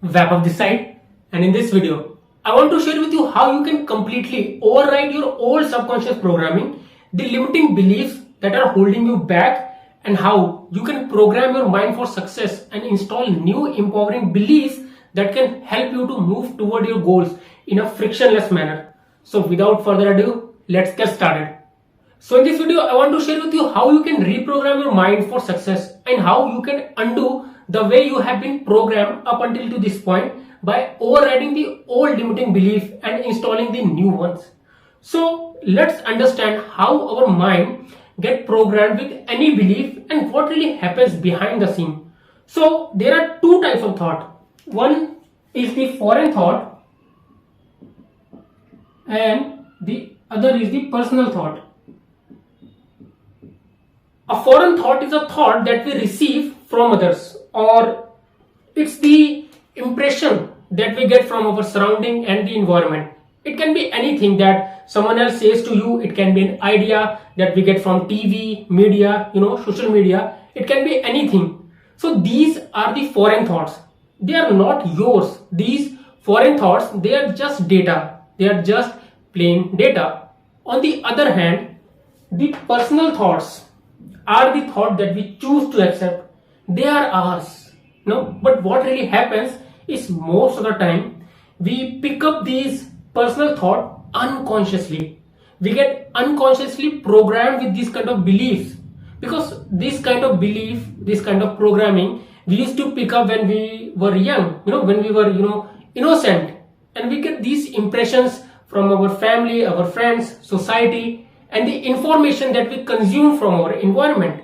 Vaibhav this side, and in this video, I want to share with you how you can completely override your old subconscious programming, the limiting beliefs that are holding you back, and how you can program your mind for success and install new empowering beliefs that can help you to move toward your goals in a frictionless manner. So without further ado, let's get started. So in this video, I want to share with you how you can reprogram your mind for success and how you can undo the way you have been programmed up until to this point by overriding the old limiting belief and installing the new ones. So let's understand how our mind get programmed with any belief and what really happens behind the scene. So there are two types of thought. One is the foreign thought and the other is the personal thought. A foreign thought is a thought that we receive from others, or it's the impression that we get from our surrounding and the environment. It can be anything that someone else says to you. It can be an idea that we get from TV, media, social media. It can be anything. So these are the foreign thoughts. They are not yours. These foreign thoughts, they are just data. They are just plain data. On the other hand, the personal thoughts are the thought that we choose to accept. They are ours. But what really happens is most of the time we pick up these personal thought unconsciously. We get unconsciously programmed with this kind of beliefs, because this kind of belief, this kind of programming we used to pick up when we were young, when we were innocent, and we get these impressions from our family, our friends, society, and the information that we consume from our environment,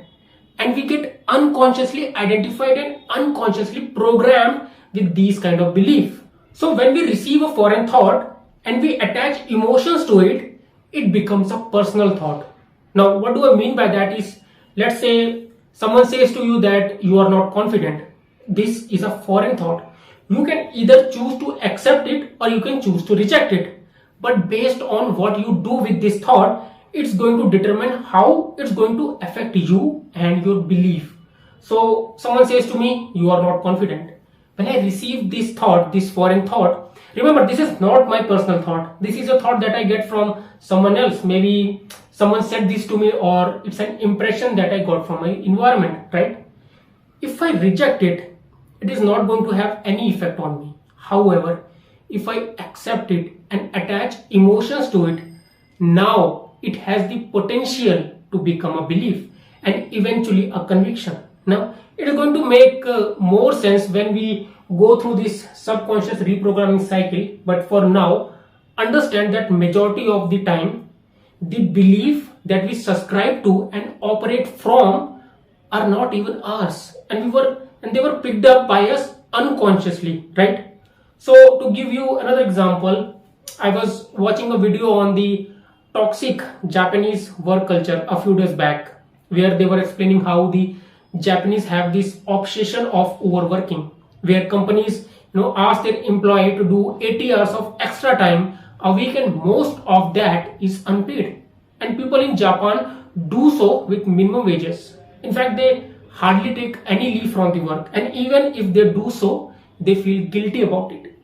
and we get unconsciously identified and unconsciously programmed with these kind of belief. So when we receive a foreign thought and we attach emotions to it, it becomes a personal thought. Now what do I mean by that is, let's say someone says to you that you are not confident. This is a foreign thought. You can either choose to accept it or you can choose to reject it, but based on what you do with this thought, it's going to determine how it's going to affect you and your belief. So someone says to me, you are not confident. When I receive this thought, this foreign thought, remember, this is not my personal thought. This is a thought that I get from someone else. Maybe someone said this to me, or it's an impression that I got from my environment, right? If I reject it, it is not going to have any effect on me. However, if I accept it and attach emotions to it, now it has the potential to become a belief and eventually a conviction. Now, it is going to make more sense when we go through this subconscious reprogramming cycle. But for now, understand that majority of the time, the belief that we subscribe to and operate from are not even ours, and they were picked up by us unconsciously, right? So to give you another example, I was watching a video on the toxic Japanese work culture a few days back, where they were explaining how the Japanese have this obsession of overworking, where companies ask their employee to do 80 hours of extra time a week, and most of that is unpaid, and people in Japan do so with minimum wages. In fact, they hardly take any leave from the work, and even if they do so, they feel guilty about it.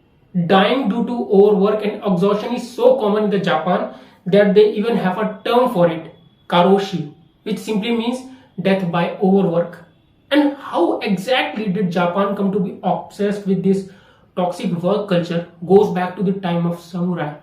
Dying due to overwork and exhaustion is so common in the Japan that they even have a term for it, karoshi, which simply means death by overwork. And how exactly did Japan come to be obsessed with this toxic work culture goes back to the time of samurai,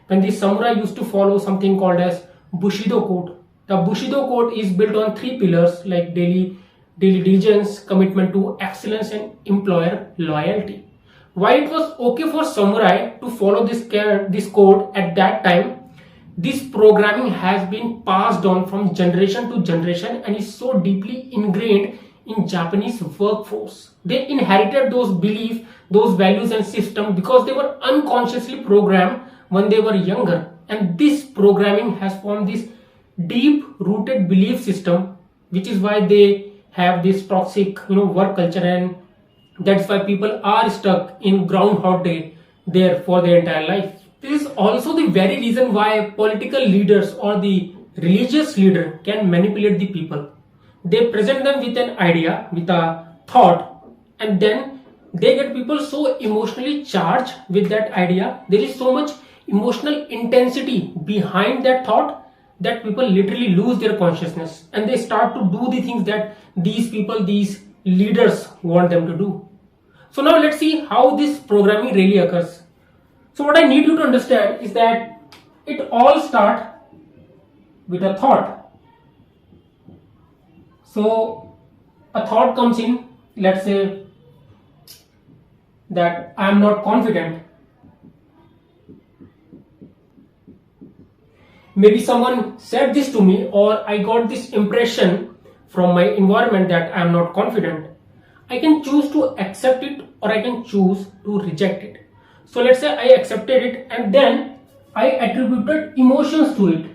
when the samurai used to follow something called as Bushido code. The Bushido code is built on three pillars like daily diligence, commitment to excellence, and employer loyalty. While it was okay for samurai to follow this code at that time, this programming has been passed on from generation to generation and is so deeply ingrained in Japanese workforce. They inherited those beliefs, those values and systems because they were unconsciously programmed when they were younger. And this programming has formed this deep rooted belief system, which is why they have this toxic work culture, and that's why people are stuck in Groundhog Day there for their entire life. This is also the very reason why political leaders or the religious leader can manipulate the people. They present them with an idea, with a thought, and then they get people so emotionally charged with that idea. There is so much emotional intensity behind that thought that people literally lose their consciousness and they start to do the things that these people, these leaders want them to do. So now let's see how this programming really occurs. So what I need you to understand is that it all starts with a thought. So a thought comes in, let's say that I am not confident. Maybe someone said this to me, or I got this impression from my environment that I am not confident. I can choose to accept it or I can choose to reject it. So let's say I accepted it and then I attributed emotions to it.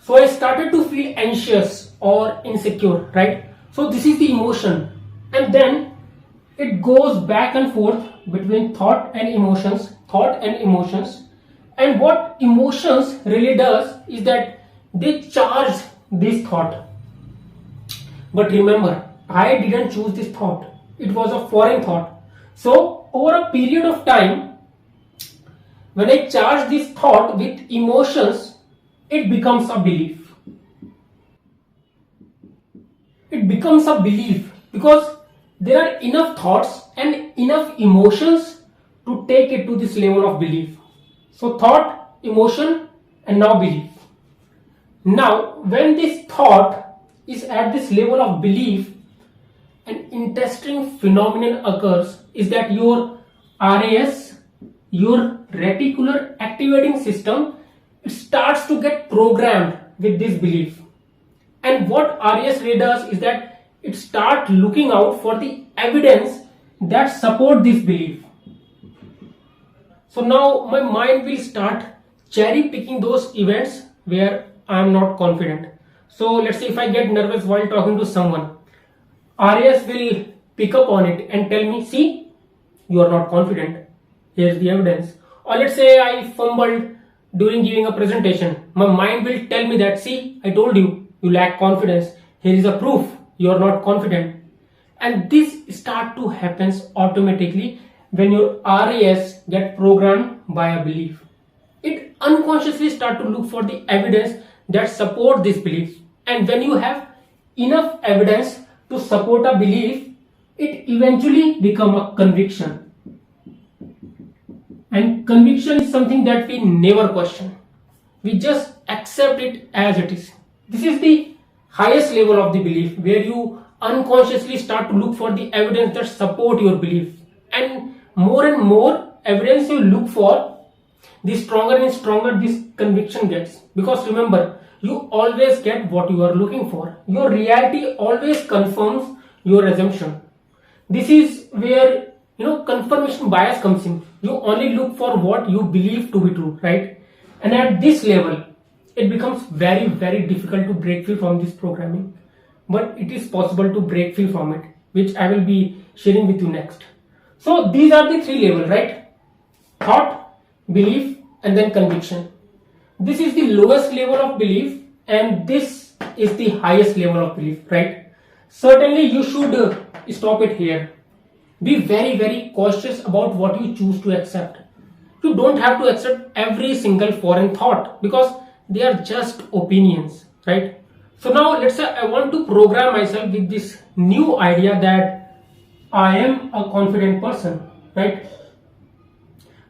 So I started to feel anxious or insecure, right? So this is the emotion, and then it goes back and forth between thought and emotions, and what emotions really does is that they charge this thought. But remember, I didn't choose this thought. It was a foreign thought. So over a period of time, when I charge this thought with emotions, it becomes a belief. It becomes a belief because there are enough thoughts and enough emotions to take it to this level of belief. So thought, emotion, and now belief. Now, when this thought is at this level of belief, an interesting phenomenon occurs is that your RAS, your reticular activating system, it starts to get programmed with this belief. And what RAS really does is that it starts looking out for the evidence that support this belief. So now my mind will start cherry picking those events where I am not confident. So let's say if I get nervous while talking to someone, RAS will pick up on it and tell me, see, you are not confident. Here's the evidence. Or let's say I fumbled during giving a presentation. My mind will tell me that, see, I told you, you lack confidence. Here is a proof you are not confident. And this start to happen automatically when your RAS get programmed by a belief. It unconsciously start to look for the evidence that support this belief. And when you have enough evidence to support a belief, it eventually become a conviction. And conviction is something that we never question. We just accept it as it is. This is the highest level of the belief where you unconsciously start to look for the evidence that support your belief. And more evidence you look for, the stronger and stronger this conviction gets. Because remember, you always get what you are looking for. Your reality always confirms your assumption. This is where confirmation bias comes in. You only look for what you believe to be true, right? And at this level, it becomes very, very difficult to break free from this programming. But it is possible to break free from it, which I will be sharing with you next. So these are the three levels, right? Thought, belief, and then conviction. This is the lowest level of belief and this is the highest level of belief, right? Certainly you should stop it here. Be very, very cautious about what you choose to accept. You don't have to accept every single foreign thought because they are just opinions, right? So now let's say I want to program myself with this new idea that I am a confident person, right?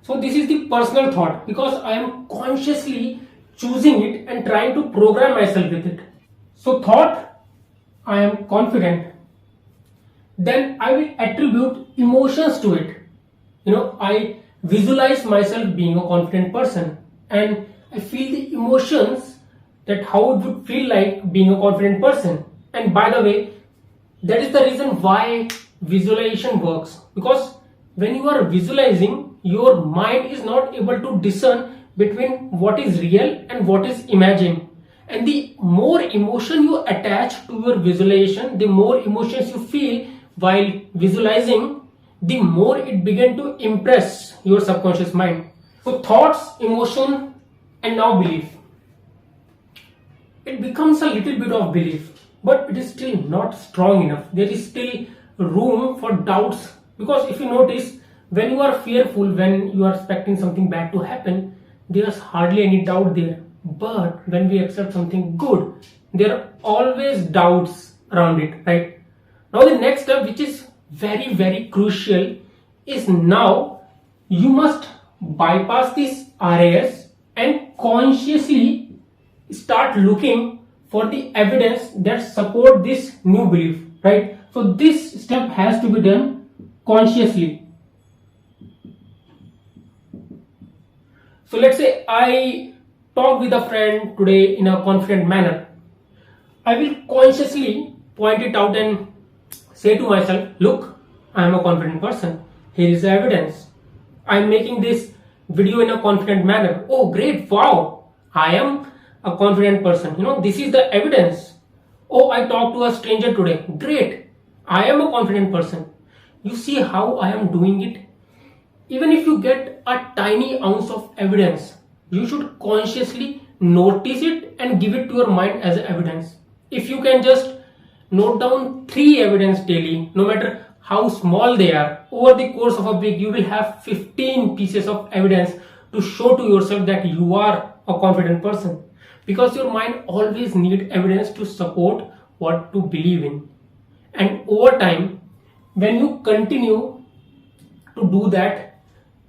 So this is the personal thought because I am consciously choosing it and trying to program myself with it. So thought, I am confident. Then I will attribute emotions to it. I visualize myself being a confident person and I feel the emotions that how it would feel like being a confident person. And by the way, that is the reason why visualization works, because when you are visualizing, your mind is not able to discern between what is real and what is imagined. And the more emotion you attach to your visualization, the more emotions you feel while visualizing, the more it begins to impress your subconscious mind. So thoughts, emotion, and now belief. It becomes a little bit of belief, but it is still not strong enough. There is still room for doubts. Because if you notice, when you are fearful, when you are expecting something bad to happen, there's hardly any doubt there. But when we accept something good, there are always doubts around it, right? Now the next step, which is very, very crucial, is now you must bypass this RAS and consciously start looking for the evidence that support this new belief, right? So this step has to be done consciously. So let's say I talk with a friend today in a confident manner. I will consciously point it out and say to myself, look, I am a confident person. Here is the evidence. I am making this video in a confident manner. Oh, great. Wow. I am a confident person. This is the evidence. Oh, I talked to a stranger today. Great. I am a confident person. You see how I am doing it? Even if you get a tiny ounce of evidence, you should consciously notice it and give it to your mind as evidence. If you can just note down 3 evidence daily, no matter how small they are, over the course of a week, you will have 15 pieces of evidence to show to yourself that you are a confident person. Because your mind always needs evidence to support what to believe in. And over time, when you continue to do that,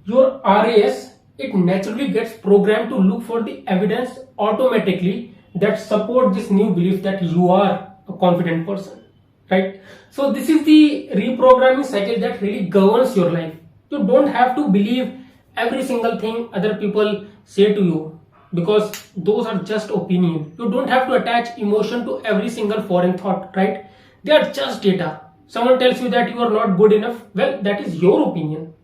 your RAS, it naturally gets programmed to look for the evidence automatically that support this new belief that you are a confident person, right? So this is the reprogramming cycle that really governs your life. You don't have to believe every single thing other people say to you, because those are just opinion. You don't have to attach emotion to every single foreign thought, right? They are just data. Someone tells you that you are not good enough, well, that is your opinion.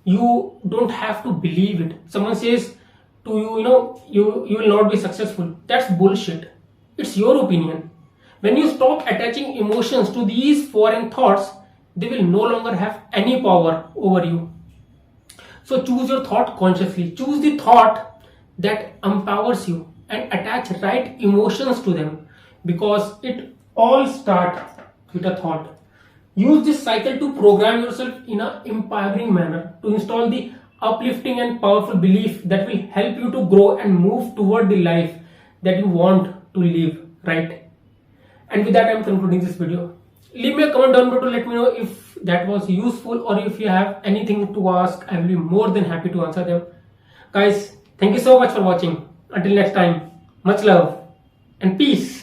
You don't have to believe it. Someone says to you, you will not be successful. That's bullshit. It's your opinion. When you stop attaching emotions to these foreign thoughts, they will no longer have any power over you. So choose your thought consciously. Choose the thought that empowers you and attach right emotions to them, because it all starts with a thought. Use this cycle to program yourself in an empowering manner, to install the uplifting and powerful belief that will help you to grow and move toward the life that you want to live, right? And with that, I am concluding this video. Leave me a comment down below to let me know if that was useful, or if you have anything to ask. I will be more than happy to answer them. Guys, thank you so much for watching. Until next time, much love and peace.